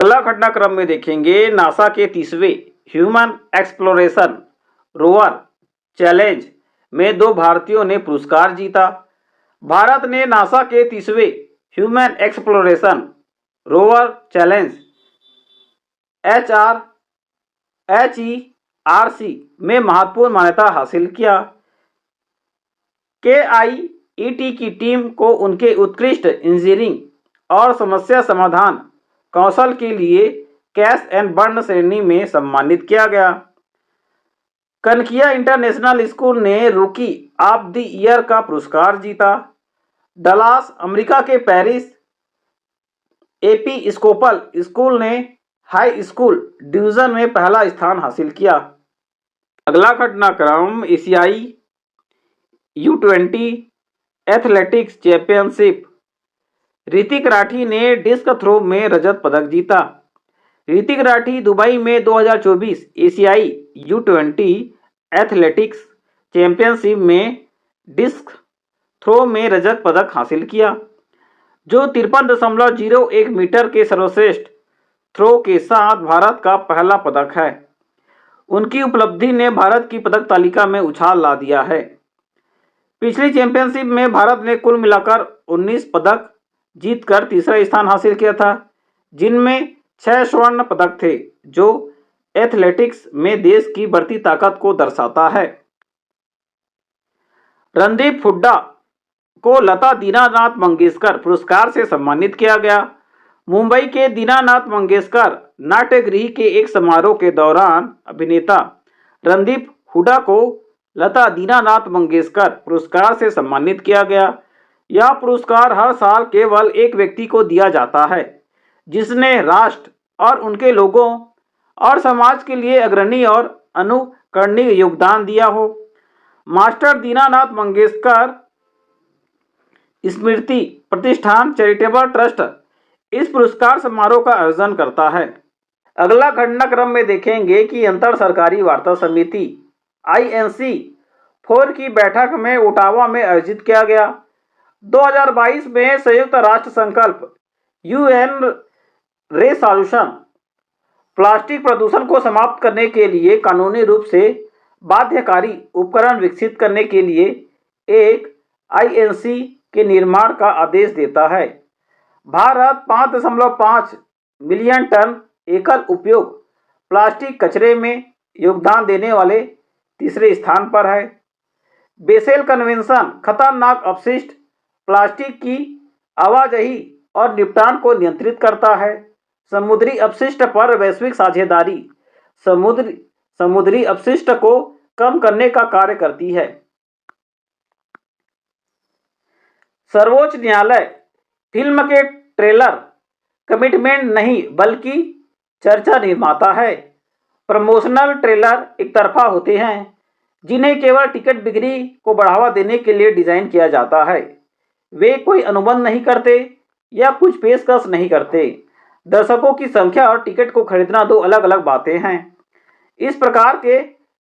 अगला घटनाक्रम में देखेंगे नासा के 30वें ह्यूमन एक्सप्लोरेशन रोवर चैलेंज में 2 भारतीयों ने पुरस्कार जीता। भारत ने नासा के 30वें human exploration rover challenge HERC में महत्वपूर्ण मान्यता हासिल किया। KIET की टीम को उनके उत्कृष्ट इंजीनियरिंग और समस्या समाधान कौशल के लिए कैश एंड बर्न श्रेणी में सम्मानित किया गया। कनकिया इंटरनेशनल स्कूल ने रूकी ऑफ द ईयर का पुरस्कार जीता। डलास अमेरिका के पेरिस एपिस्कोपल स्कूल ने हाई स्कूल डिवीजन में पहला स्थान हासिल किया। अगला घटनाक्रम एशियाई U20 athletics championship Hrithik Rathi ने डिस्क थ्रो में रजत पदक जीता। ऋतिक राठी दुबई में 2024 एशियाई U20 एथलेटिक्स चैंपियनशिप में डिस्क थ्रो में रजत पदक हासिल किया, जो 53.01 मीटर के सर्वश्रेष्ठ थ्रो के साथ भारत का पहला पदक है। उनकी उपलब्धि ने भारत की पदक तालिका में उछाल ला दिया है। पिछली चैंपियनशिप में भारत ने कुल मिलाकर 19 पदक जीतकर तीसरा स्थान हासिल किया था, जिनमें 6 स्वर्ण पदक थे, जो एथलेटिक्स में देश की बढ़ती ताकत को दर्शाता है। रणदीप हुड्डा को लता दीनानाथ मंगेशकर पुरस्कार से सम्मानित किया गया। मुंबई के दीनानाथ मंगेशकर नाट्यगृह के एक समारोह के दौरान अभिनेता रणदीप हुड्डा को लता दीनानाथ मंगेशकर पुरस्कार से सम्मानित किया गया। यह पुरस्कार हर साल केवल एक व्यक्ति को दिया जाता है जिसने राष्ट्र और उनके लोगों और समाज के लिए अग्रणी और अनुकरणीय योगदान दिया हो। मास्टर दीनानाथ मंगेशकर स्मृति प्रतिष्ठान चैरिटेबल ट्रस्ट इस पुरस्कार समारोह का आयोजन करता है। अगला घटनाक्रम में देखेंगे कि अंतर सरकारी वार्ता समिति INC4 की बैठक में ओटावा में आयोजित किया गया। 2022 में संयुक्त राष्ट्र संकल्प UN रेसोल्यूशन प्लास्टिक प्रदूषण को समाप्त करने के लिए कानूनी रूप से बाध्यकारी उपकरण विकसित करने के लिए एक INC के निर्माण का आदेश देता है। भारत 5.5 मिलियन टन एकल उपयोग प्लास्टिक कचरे में योगदान देने वाले तीसरे स्थान पर है। बेसेल कन्वेंशन खतरनाक अपशिष्ट प्लास्टिक की आवाजाही और निपटान को नियंत्रित करता है। समुद्री अपशिष्ट पर वैश्विक साझेदारी समुद्री अपशिष्ट को कम करने का कार्य करती है। सर्वोच्च न्यायालय फिल्म के ट्रेलर कमिटमेंट नहीं बल्कि चर्चा निर्माता है। प्रमोशनल ट्रेलर एक तरफा होते हैं जिन्हें केवल टिकट बिक्री को बढ़ावा देने के लिए डिजाइन किया जाता है। वे कोई अनुबंध नहीं करते या कुछ पेशकश नहीं करते। दर्शकों की संख्या और टिकट को खरीदना दो अलग अलग बातें हैं। इस प्रकार के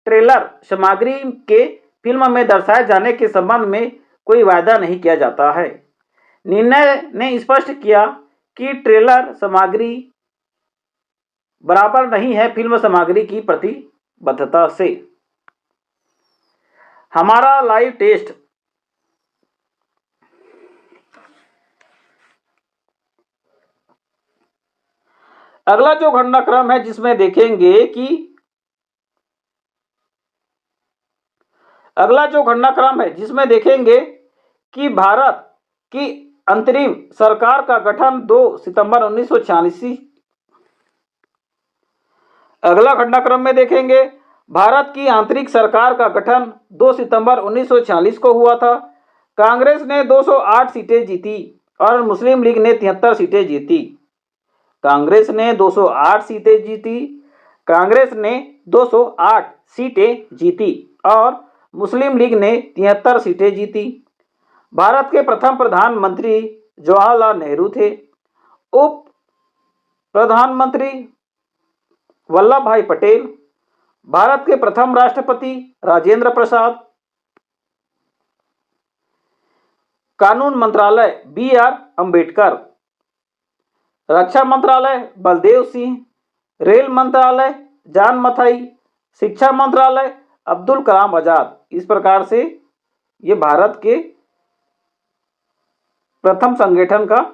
ट्रेलर सामग्री के फिल्म में दर्शाए जाने के संबंध में कोई वायदा नहीं किया जाता है। निर्णय ने स्पष्ट किया कि ट्रेलर सामग्री बराबर नहीं है फिल्म सामग्री की प्रतिबद्धता से। हमारा लाइव टेस्ट अगला जो घटनाक्रम है जिसमें देखेंगे कि भारत की अंतरिम सरकार का गठन 2 सितंबर 1946। अगला घटनाक्रम में देखेंगे भारत की आंतरिक सरकार का गठन 2 सितंबर 1946 को हुआ था। कांग्रेस ने 208 सीटें जीती और मुस्लिम लीग ने 73 सीटें जीती। कांग्रेस ने 208 सीटें जीती और मुस्लिम लीग ने 73 सीटें जीती। भारत के प्रथम प्रधानमंत्री जवाहरलाल नेहरू थे। उप प्रधानमंत्री वल्लभ भाई पटेल। भारत के प्रथम राष्ट्रपति राजेंद्र प्रसाद। कानून मंत्रालय BR अम्बेडकर। रक्षा मंत्रालय बलदेव सिंह, रेल मंत्रालय जान मथाई, शिक्षा मंत्रालय अब्दुल कलाम आजाद। इस प्रकार से ये भारत के प्रथम संगठन का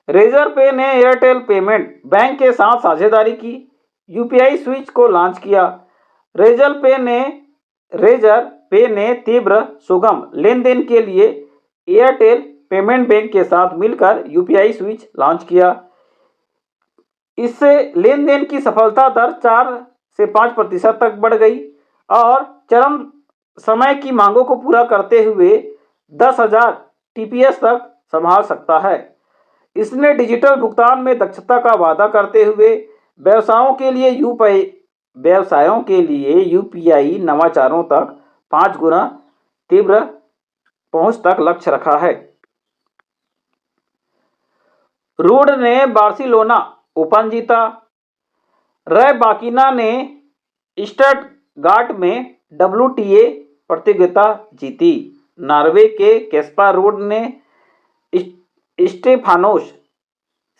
रेजर पे ने एयरटेल पेमेंट बैंक के साथ साझेदारी की, यूपीआई स्विच को लॉन्च किया। रेजर पे ने तीव्र सुगम लेनदेन के लिए एयरटेल पेमेंट बैंक के साथ मिलकर यूपीआई स्विच लॉन्च किया। इससे लेनदेन की सफलता दर 4 से 5% तक बढ़ गई और चरम समय की मांगों को पूरा करते हुए 10,000 टीपीएस तक संभाल सकता है। इसने डिजिटल भुगतान में दक्षता का वादा करते हुए व्यवसायों के लिए यूपीआई नवाचारों तक 5 गुना तीव्र पहुंच तक लक्ष्य रखा है। रूड ने बार्सिलोना ओपन जीता। रैबाकिना ने स्टटगार्ट में WTA प्रतियोगिता जीती। नॉर्वे के कैस्पर रूड ने स्टेफानोस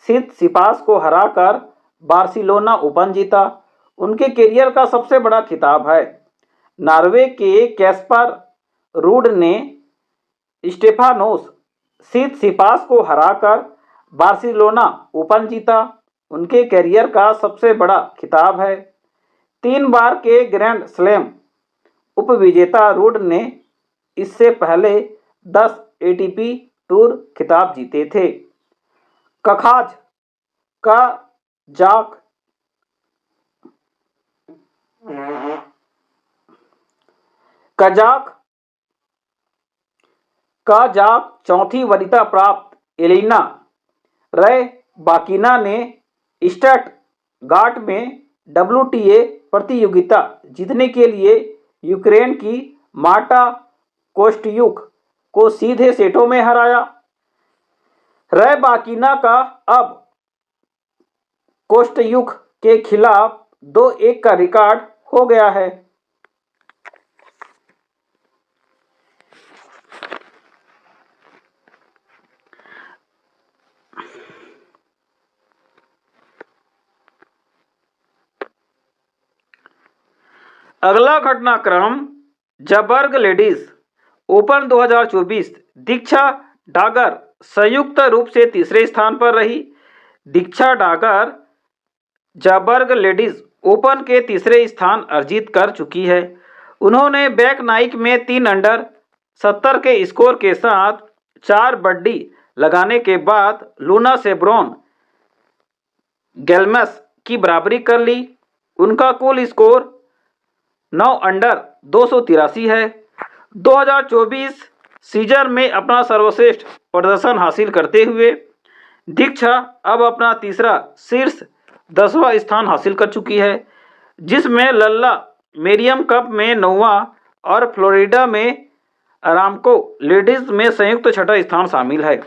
सितसिपास को हराकर बार्सिलोना ओपन जीता। उनके करियर का सबसे बड़ा खिताब है। नॉर्वे के कैस्पर रूड ने स्टेफानोस सितसिपास को हराकर बार्सिलोना ओपन जीता। उनके करियर का सबसे बड़ा खिताब है। 3 बार के ग्रैंड स्लैम उपविजेता रूड ने इससे पहले 10 एटीपी टूर खिताब जीते थे। कखाज कजाक चौथी वरीयता प्राप्त एलिना रैबाकिना ने स्टटगार्ट में WTA प्रतियोगिता जीतने के लिए यूक्रेन की मार्टा कोस्ट्यूक को सीधे सेटों में हराया। रैबाकिना का अब कोस्ट्यूक के खिलाफ 2-1 का रिकॉर्ड हो गया है। अगला घटनाक्रम जबर्ग लेडीज ओपन 2024। दीक्षा डागर संयुक्त रूप से तीसरे स्थान पर रही। दीक्षा डागर जबर्ग लेडीज ओपन के तीसरे स्थान अर्जित कर चुकी है। उन्होंने बैक नाइक में 3 अंडर 70 के स्कोर के साथ 4 बड्डी लगाने के बाद लूना सेब्रोन गेल्मस की बराबरी कर ली। उनका कुल स्कोर 9 अंडर 283 है। 2024 सीजन में अपना सर्वश्रेष्ठ प्रदर्शन हासिल करते हुए दीक्षा अब अपना तीसरा शीर्ष 10वां स्थान हासिल कर चुकी है, जिसमें लल्ला मेरियम कप में 9वां और फ्लोरिडा में अरामको लेडीज में संयुक्त 6ठा स्थान शामिल है।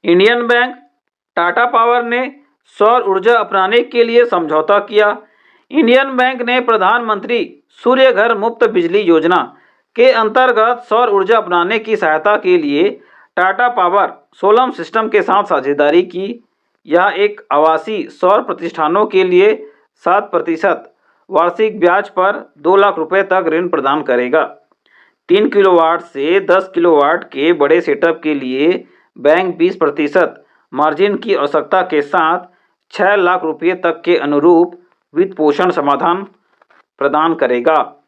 इंडियन बैंक टाटा पावर ने सौर ऊर्जा अपनाने के लिए समझौता किया। इंडियन बैंक ने प्रधानमंत्री सूर्य घर मुफ्त बिजली योजना के अंतर्गत सौर ऊर्जा अपनाने की सहायता के लिए टाटा पावर सोलम सिस्टम के साथ साझेदारी की। यह एक आवासीय सौर प्रतिष्ठानों के लिए 7% वार्षिक ब्याज पर 2 लाख रुपए तक ऋण प्रदान करेगा। 3 किलोवाट से 10 किलोवाट के बड़े सेटअप के लिए बैंक 20% मार्जिन की आवश्यकता के साथ 6 लाख रुपये तक के अनुरूप वित्त पोषण समाधान प्रदान करेगा।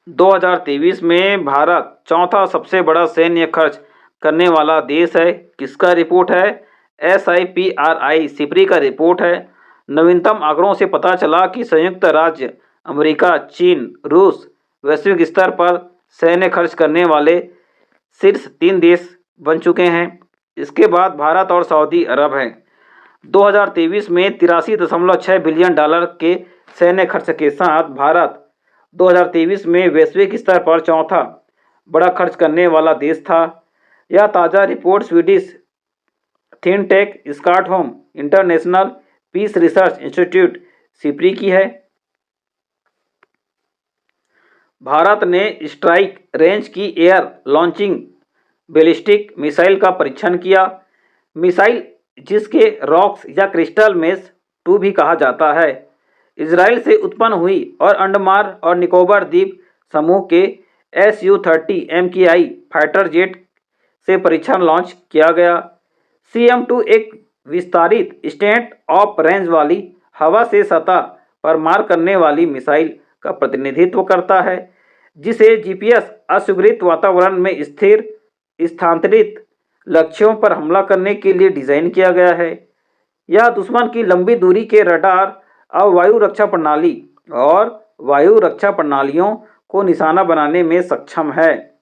2023 में भारत चौथा सबसे बड़ा सैन्य खर्च करने वाला देश है। किसका रिपोर्ट है? SIPRI सिप्री का रिपोर्ट है। नवीनतम आंकड़ों से पता चला कि संयुक्त राज्य अमेरिका, चीन, रूस वैश्विक स्तर पर सैन्य खर्च करने वाले शीर्ष 3 देश बन चुके हैं। इसके बाद भारत और सऊदी अरब हैं। 2023 में $83.6 बिलियन के सैन्य खर्च के साथ भारत 2023 में वैश्विक स्तर पर चौथा बड़ा खर्च करने वाला देश था। यह ताज़ा report Swedish think tank Stockholm International Peace Research Institute SIPRI की है। भारत ने स्ट्राइक रेंज की एयर लॉन्चिंग बैलिस्टिक मिसाइल का परीक्षण किया। मिसाइल, जिसके रॉक्स या क्रिस्टल मेस 2 भी कहा जाता है, इजराइल से उत्पन्न हुई और अंडमान और निकोबार द्वीप समूह के Su-30 MKI फाइटर जेट से परीक्षण लॉन्च किया गया। CM-2 एक विस्तारित स्टैंड ऑफ रेंज वाली हवा से सतह पर मार करने वाली मिसाइल का प्रतिनिधित्व करता है, जिसे GPS असुगृहित वातावरण में स्थिर स्थानांतरित लक्ष्यों पर हमला करने के लिए डिजाइन किया गया है। यह दुश्मन की लंबी दूरी के रडार और वायु रक्षा प्रणाली और वायु रक्षा प्रणालियों को निशाना बनाने में सक्षम है।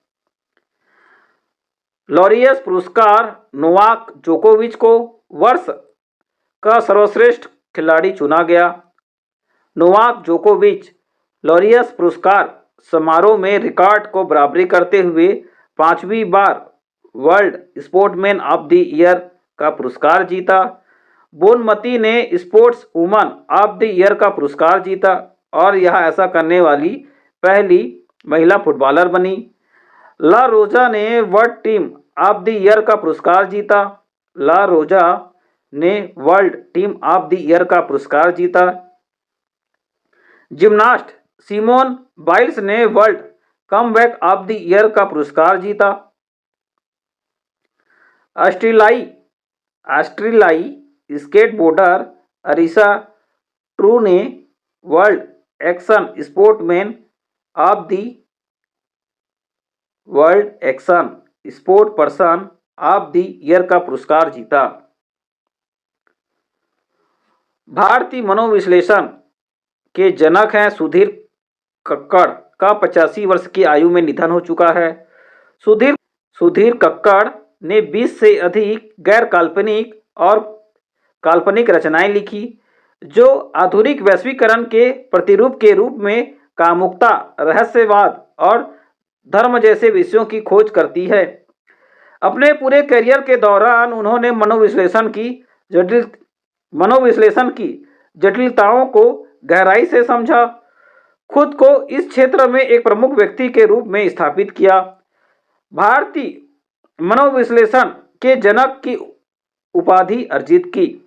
लॉरियस पुरस्कार नोवाक जोकोविच को वर्ष का सर्वश्रेष्ठ खिलाड़ी चुना गया। नोवाक जोकोविच लॉरियस पुरस्कार समारोह में रिकॉर्ड को बराबरी करते हुए 5वीं बार world sportsman of the year का पुरस्कार जीता। बोनमती ने sports woman of the year का पुरस्कार जीता और यह ऐसा करने वाली पहली महिला फुटबॉलर बनी। ला रोजा ने world team of the year का पुरस्कार जीता। ला रोजा ने world team of the year का पुरस्कार जीता। जिम्नास्ट सिमोन बाइल्स ने world comeback of the year का पुरस्कार जीता। ऑस्ट्रेलियाई स्केटबोर्डर अरीसा ट्रू ने world action sportsman of the world action sport person of the year का पुरस्कार जीता। भारतीय मनोविश्लेषण के जनक हैं सुधीर कक्कड़ का 85 वर्ष की आयु में निधन हो चुका है। सुधीर कक्कड़ ने 20 से अधिक गैर काल्पनिक और काल्पनिक रचनाएं लिखी, जो आधुनिक वैश्वीकरण के प्रतिरूप के रूप में कामुकता, रहस्यवाद और धर्म जैसे विषयों की खोज करती है। अपने पूरे करियर के दौरान उन्होंने मनोविश्लेषण की जटिलताओं को गहराई से समझा, खुद को इस क्षेत्र में एक प्रमुख व्यक्ति के रूप में स्थापित किया। भारतीय मनोविश्लेषण के जनक की उपाधि अर्जित की।